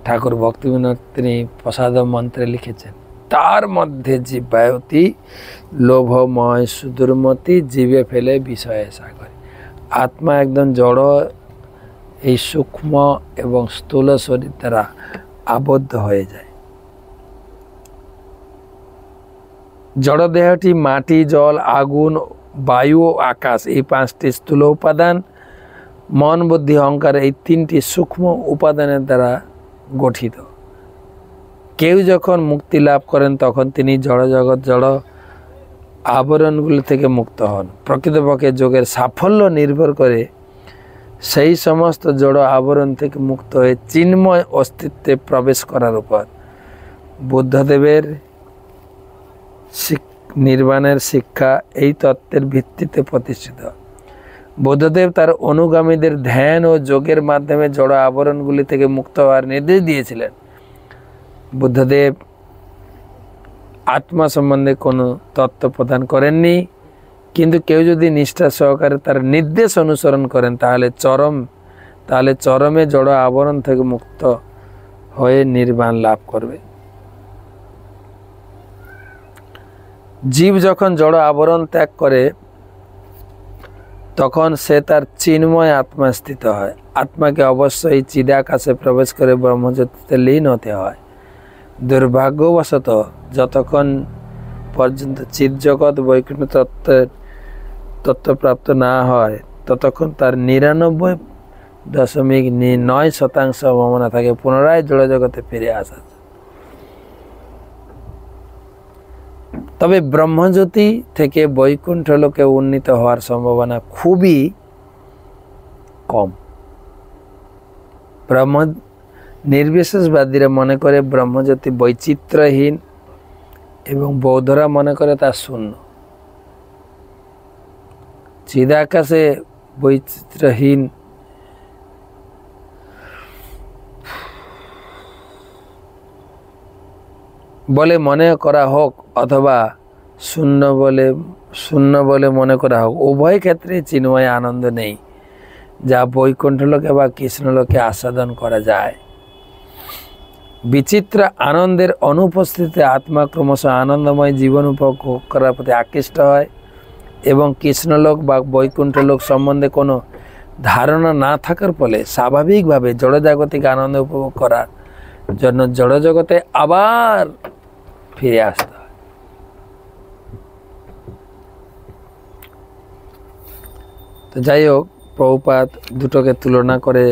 ঠাকুর ভক্তিবিনোদ তিনি প্রসাদ মন্ত্রে লিখেছেন, তার মধ্যে জীবায়তী লোভময় সুদূরমতি জীবে ফেলে বিষয়ে সাগরে। আত্মা একদম জড় এই সূক্ষ্ম এবং স্থূল শরীর দ্বারা আবদ্ধ হয়ে যায়। জড় দেহটি মাটি, জল, আগুন, বায়ু ও আকাশ এই 5টি স্থূল উপাদান, মন, বুদ্ধি, অহংকার এই 3টি সূক্ষ্ম উপাদানের দ্বারা গঠিত। কেউ যখন মুক্তি লাভ করেন তখন তিনি জড়জগৎ জড় আবরণগুলি থেকে মুক্ত হন। প্রকৃতপক্ষে যোগের সাফল্য নির্ভর করে সেই সমস্ত জড় আবরণ থেকে মুক্ত হয়ে চিন্ময় অস্তিত্বে প্রবেশ করার উপর। বুদ্ধদেবের নির্বাণের শিক্ষা এই তত্ত্বের ভিত্তিতে প্রতিষ্ঠিত। বুদ্ধদেব তার অনুগামীদের ধ্যান ও যোগের মাধ্যমে জড় আবরণগুলি থেকে মুক্ত হওয়ার নির্দেশ দিয়েছিলেন। বুদ্ধদেব আত্মা সম্বন্ধে কোনো তত্ত্ব প্রদান করেননি, কিন্তু কেউ যদি নিষ্ঠা সহকারে তার নির্দেশ অনুসরণ করেন তাহলে চরমে জড় আবরণ থেকে মুক্ত হয়ে নির্বাণ লাভ করবে। জীব যখন জড় আবরণ ত্যাগ করে তখন সে তার চিন্ময় আত্মা স্থিত হয়। আত্মাকে অবশ্যই চিদাকাশে প্রবেশ করে ব্রহ্মজ্যোতিতে লীন হতে হয়। দুর্ভাগ্যবশত যতক্ষণ পর্যন্ত চিৎজগৎ বৈকুণ্ঠ তত্ত্বপ্রাপ্ত না হয় ততক্ষণ তার 99.9% সম্ভাবনা থাকে পুনরায় জড়জগতে ফিরে আসা। তবে ব্রহ্মজ্যোতি থেকে বৈকুণ্ঠ লোকে উন্নীত হওয়ার সম্ভাবনা খুবই কম। নির্বিশেষবাদীরা মনে করে ব্রহ্মজ্যোতি বৈচিত্র্যহীন এবং বৌদ্ধরা মনে করে তা শূন্য। চিদাকাশে বৈচিত্র্যহীন বলে মনে করা হোক অথবা শূন্য বলে মনে করা হোক, উভয় ক্ষেত্রে চিন্ময় আনন্দ নেই যা বৈকুণ্ঠলোকে বা কৃষ্ণলোকে আস্বাদন করা যায়। বিচিত্র আনন্দের অনুপস্থিতিতে আত্মা ক্রমশ আনন্দময় জীবন উপভোগ করার প্রতি আকৃষ্ট হয় এবং কৃষ্ণলোক বা বৈকুণ্ঠলোক সম্বন্ধে কোনো ধারণা না থাকার ফলে স্বাভাবিকভাবে জড়জাগতিক আনন্দ উপভোগ করার জন্য জড়জগতে আবার ফিরে আসতে হয়। তো যাই হোক, প্রভুপাদ দুটোকে তুলনা করে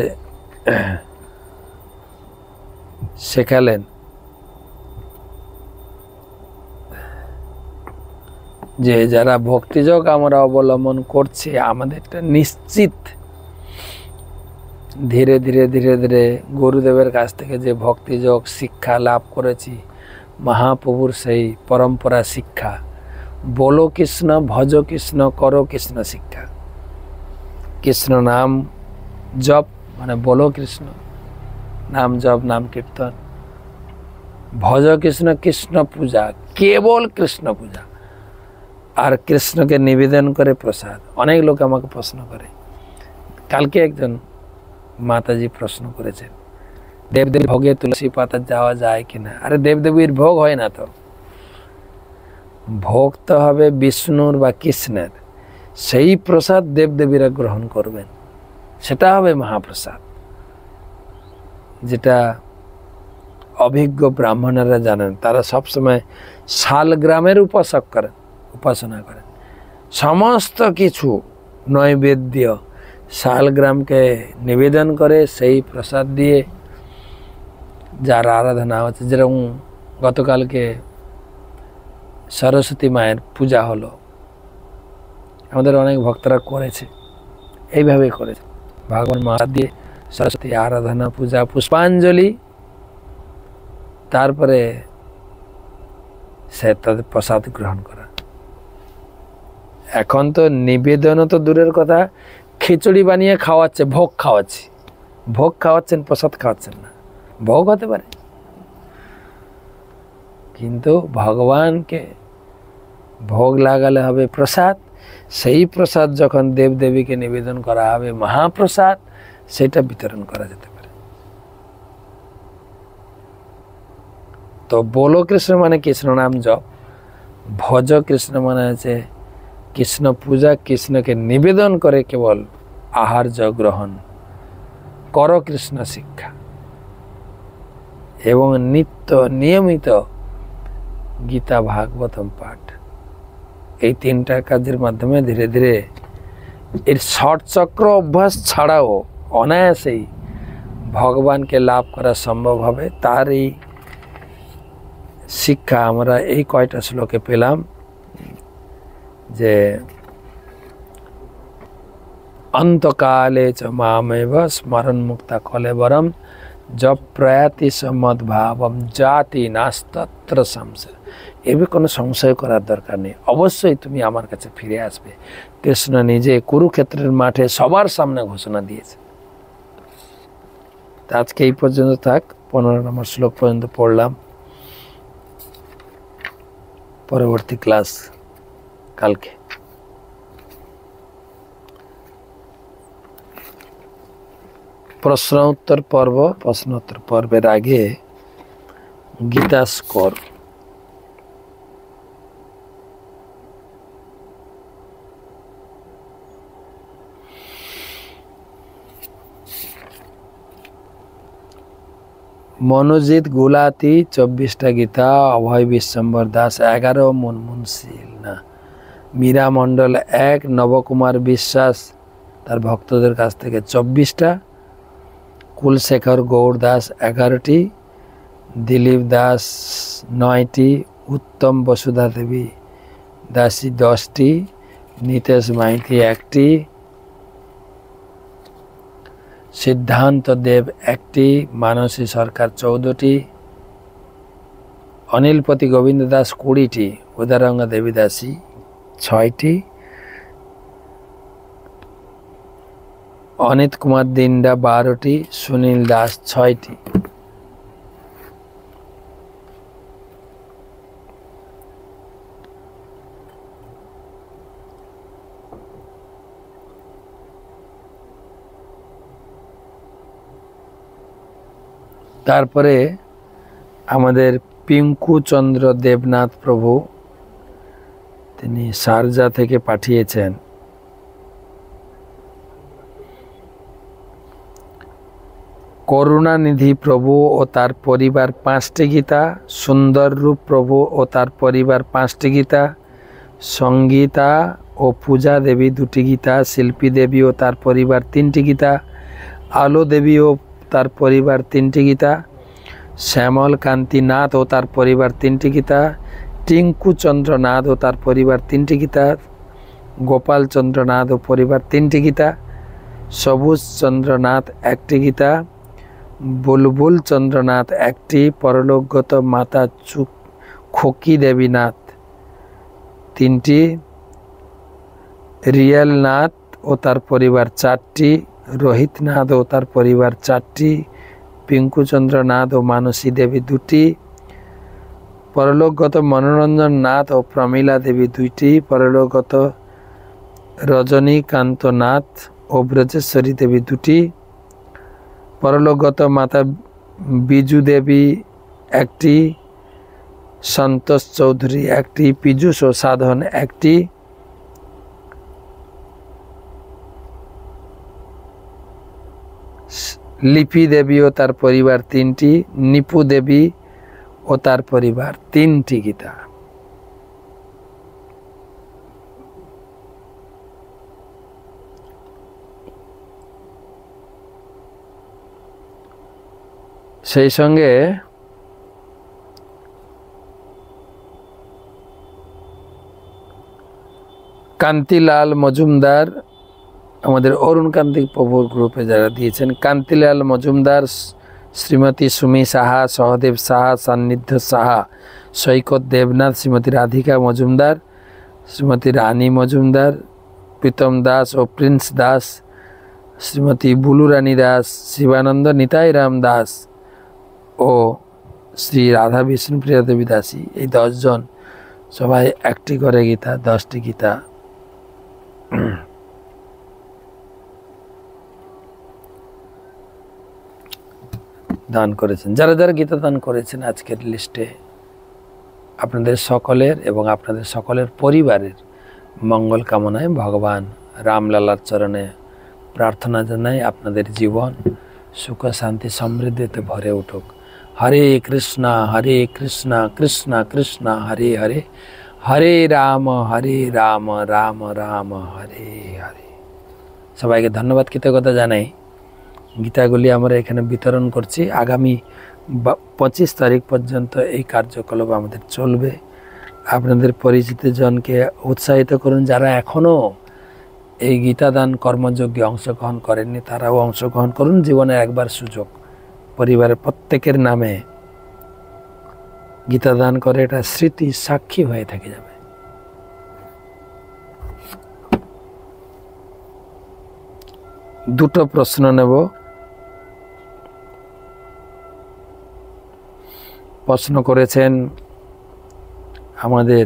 শেখালেন। যে যারা ভক্তিযোগ আমরা অবলম্বন করছি, আমাদেরটা নিশ্চিত ধীরে ধীরে ধীরে ধীরে গুরুদেবের কাছ থেকে যে ভক্তিযোগ শিক্ষা লাভ করেছি, মহাপ্রভুর সেই পরম্পরা শিক্ষা, বলো কৃষ্ণ, ভজ কৃষ্ণ, করো কৃষ্ণ শিক্ষা। কৃষ্ণ নাম জপ মানে বলো কৃষ্ণ, নাম জপ নাম কীর্তন, ভজ কৃষ্ণ কৃষ্ণ পূজা, কেবল কৃষ্ণ পূজা, আর কৃষ্ণকে নিবেদন করে প্রসাদ। অনেক লোক আমাকে প্রশ্ন করে, কালকে একজন মাতাজি প্রশ্ন করেছেন, দেবদেবীর ভোগে তুলসী পাতা যাওয়া যায় কিনা? আরে দেবদেবীর ভোগ হয় না তো, ভোগ তো হবে বিষ্ণুর বা কৃষ্ণের, সেই প্রসাদ দেবদেবীরা গ্রহণ করবেন, সেটা হবে মহাপ্রসাদ, যেটা অভিজ্ঞ ব্রাহ্মণেরা জানেন। তারা সবসময় শালগ্রামের উপাসনা করেন। সমস্ত কিছু নৈবেদ্য শালগ্রামকে নিবেদন করে, সেই প্রসাদ দিয়ে যার আরাধনা হচ্ছে। যেরকম গতকালকে সরস্বতী মায়ের পূজা হলো, আমাদের অনেক ভক্তরা করেছে, এইভাবে করেছে, ভগবান মা দিয়ে সরস্বতী আরাধনা, পূজা, পুষ্পাঞ্জলি, তারপরে সে তাদের প্রসাদ গ্রহণ করা। এখন তো নিবেদনও তো দূরের কথা, খিচুড়ি বানিয়ে খাওয়াচ্ছে, ভোগ খাওয়াচ্ছে, ভোগ খাওয়াচ্ছেন, প্রসাদ খাওয়াচ্ছেন না। ভোগ হতে পারে, কিন্তু ভগবানকে ভোগ লাগালে হবে প্রসাদ। সেই প্রসাদ যখন দেবদেবীকে নিবেদন করা হবে মহাপ্রসাদ, সেটা বিতরণ করা যেতে পারে। তো বলো কৃষ্ণ মানে কৃষ্ণ নাম জপ, ভজ কৃষ্ণ মানে হচ্ছে কৃষ্ণ পূজা, কৃষ্ণকে নিবেদন করে কেবল আহার্য গ্রহণ, করো কৃষ্ণ শিক্ষা, এবং নিত্য নিয়মিত গীতা ভাগবতম পাঠ। এই তিনটা কাজের মাধ্যমে ধীরে ধীরে এর ষটচক্র অভ্যাস ছাড়াও অনায়াসেই ভগবানকে লাভ করা সম্ভব হবে। তার এই শিক্ষা আমরা এই কয়টা শ্লোকে পেলাম, যে অন্তকালে চ মামেব স্মরণ মুক্তা কলেবরম জপ প্রয়াতি সমদ্ভাবম জাতি নাস্তত্র সংশয়। এভাবে কোনো সংশয় করার দরকার নেই, অবশ্যই তুমি আমার কাছে ফিরে আসবে। কৃষ্ণ নিজে কুরুক্ষেত্রের মাঠে সবার সামনে ঘোষণা দিয়েছে। আজকে এই পর্যন্ত থাক, 15 নম্বর শ্লোক পর্যন্ত পড়লাম। পরবর্তী ক্লাস কালকে। প্রশ্নোত্তর পর্বের আগে গীতা স্কোর। মনোজিৎ গুলাতি 24টা গীতা, অভয় বিশ্বম্বর দাস 11, মুনমুন শীল না, মীরা মণ্ডল 1, নবকুমার বিশ্বাস তার ভক্তদের কাছ থেকে 24টা, কুলশেখর গৌড় দাস 11টি, দিলীপ দাস 9টি, উত্তম বসুধা দেবী দাসী 10টি, নীতেশ মাইতি 1টি, সিদ্ধান্ত দেব 1টি, মানসী সরকার 14টি, অনিলপতি গোবিন্দ দাস 20টি, উদারঙ্গা দেবী দাসী 6টি, অনিত কুমার দিন্ডা 12টি, সুনীল দাস 6টি। তারপরে আমাদের পিঙ্কু চন্দ্র দেবনাথ প্রভু, তিনি শারজা থেকে পাঠিয়েছেন করুণানিধি প্রভু ও তার পরিবার 5টি গীতা, সুন্দর রূপ প্রভু ও তার পরিবার 5টি গীতা, সঙ্গীতা ও পূজা দেবী 2টি গীতা, শিল্পী দেবী ও তার পরিবার 3টি গীতা, আলো দেবী ও তার পরিবার 3টি গীতা, শ্যামল কান্তি নাথ ও তার পরিবার 3টি গীতা, টিঙ্কু চন্দ্রনাথ ও তার পরিবার 3টি গীতা, গোপাল চন্দ্রনাথ ও পরিবার 3টি গীতা, সবুজ চন্দ্রনাথ 1টি গীতা, বুলবুল চন্দ্রনাথ 1টি, পরলোকগত মাতা খোকি দেবীনাথ 3টি, রিয়েল নাথ ও তার পরিবার 4টি, রোহিত নাথ ও তার পরিবার 4টি, পিঙ্কু চন্দ্রনাথ ও মানসী দেবী 2টি, পরলোকগত মনোরঞ্জন নাথ ও প্রমীলা দেবী 2টি, পরলোকগত রজনীকান্ত নাথ ও ব্রজেশ্বরী দেবী 2টি, পরলোকগত মাতা বিজু দেবী 1টি, সন্তোষ চৌধুরী 1টি, পীযুষ ও সাধন 1টি, লিপি দেবী ও তার পরিবার 3টি, নিপু দেবী ও তার পরিবার 3টি গীতা। সেই সঙ্গে কান্তিলাল মজুমদার, আমাদের অরুণ কান্তি প্রভুর গ্রুপে যারা দিয়েছেন, কান্তিলাল মজুমদার, শ্রীমতী সুমি সাহা, সহদেব সাহা, সান্নিধ্য সাহা, সৈকত দেবনাথ, শ্রীমতী রাধিকা মজুমদার, শ্রীমতী রানী মজুমদার, প্রীতম দাস ও প্রিন্স দাস, শ্রীমতী বুলু রানী দাস, শিবানন্দ নিতাই রাম দাস ও শ্রী রাধা বিষ্ণুপ্রিয়া দেবী দাসী, এই 10 জন সবাই 1টি করে গীতা, 10টি গীতা দান করেছেন। যারা যারা গীতা দান করেছেন আজকের লিস্টে আপনাদের সকলের এবং আপনাদের সকলের পরিবারের মঙ্গল কামনায় ভগবান রামলালার চরণে প্রার্থনা জানাই আপনাদের জীবন সুখ শান্তি সমৃদ্ধিতে ভরে উঠুক। হরে কৃষ্ণ কৃষ্ণ কৃষ্ণ হরে হরে, হরে রাম রাম রাম হরে হরে। সবাইকে ধন্যবাদ কৃতজ্ঞতা জানাই। গীতাগুলি আমরা এখানে বিতরণ করছি। আগামী 25 তারিখ পর্যন্ত এই কার্যকলাপ আমাদের চলবে। আপনাদের পরিচিত জনকে উৎসাহিত করুন। যারা এখনও এই গীতাদান কর্মযজ্ঞে অংশগ্রহণ করেননি তারাও অংশগ্রহণ করুন। জীবনের একবার সুযোগ, পরিবারের প্রত্যেকের নামে গীতাদান করে এটা স্মৃতি সাক্ষী হয়ে থেকে যাবে। দুটো প্রশ্ন নেব। প্রশ্ন করেছেন আমাদের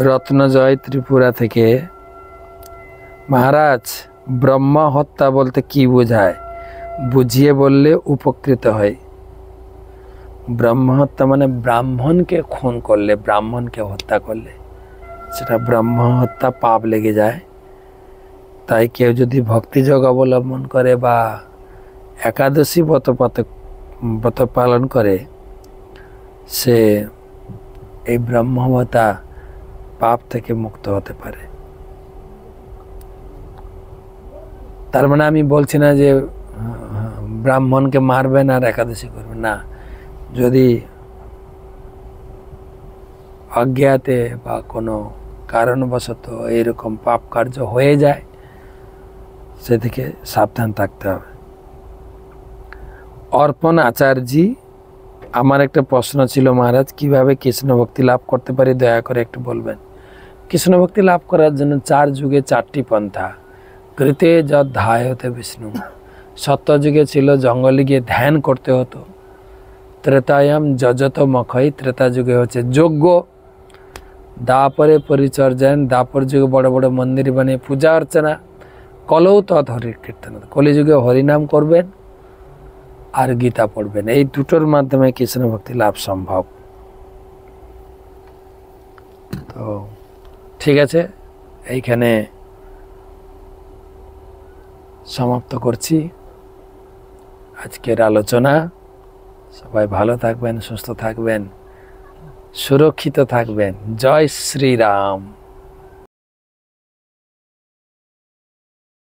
রত্নজয় ত্রিপুরা থেকে, মহারাজ ব্রহ্ম হত্যা বলতে কি বোঝায়, বুঝিয়ে বললে উপকৃত হয়। ব্রহ্ম হত্যা মানে ব্রাহ্মণকে খুন করলে, ব্রাহ্মণকে হত্যা করলে সেটা ব্রহ্ম হত্যা পাপ লেগে যায়। তাই কেউ যদি ভক্তিযোগ অবলম্বন করে বা একাদশী ব্রত পালন করে সে এই ব্রহ্মহত্যা পাপ থেকে মুক্ত হতে পারে। তার মানে আমি বলছি না যে ব্রাহ্মণকে মারবেন আর একাদশী করবেন না। যদি অজ্ঞাতে বা কোনো কারণবশত এরকম পাপ কার্য হয়ে যায় সে থেকে সাবধান থাকতে হবে। অর্পণ আচার্যজি, আমার একটা প্রশ্ন ছিল মহারাজ, কিভাবে কৃষ্ণ ভক্তি লাভ করতে পারি দয়া করে একটু বলবেন। কৃষ্ণ ভক্তি লাভ করার জন্য 4 যুগে 4টি পন্থা। কৃতে যৎ ধায়তে বিষ্ণু, সত্যযুগে ছিল জঙ্গলে গিয়ে ধ্যান করতে হতো। ত্রেতায়াম যজত মখই, ত্রেতা যুগে হচ্ছে যজ্ঞ। দাপরে পরিচর্যায়ন, দাপর যুগে বড় বড় মন্দির বানিয়ে পূজা অর্চনা। কলৌ তৎ হরির কীর্তন, কলিযুগে হরিনাম করবেন আর গীতা পড়বেন। এই দুটোর মাধ্যমে কৃষ্ণ ভক্তি লাভ সম্ভব। তো ঠিক আছে, এইখানে সমাপ্ত করছি আজকের আলোচনা। সবাই ভালো থাকবেন, সুস্থ থাকবেন, সুরক্ষিত থাকবেন। জয় শ্রীরাম।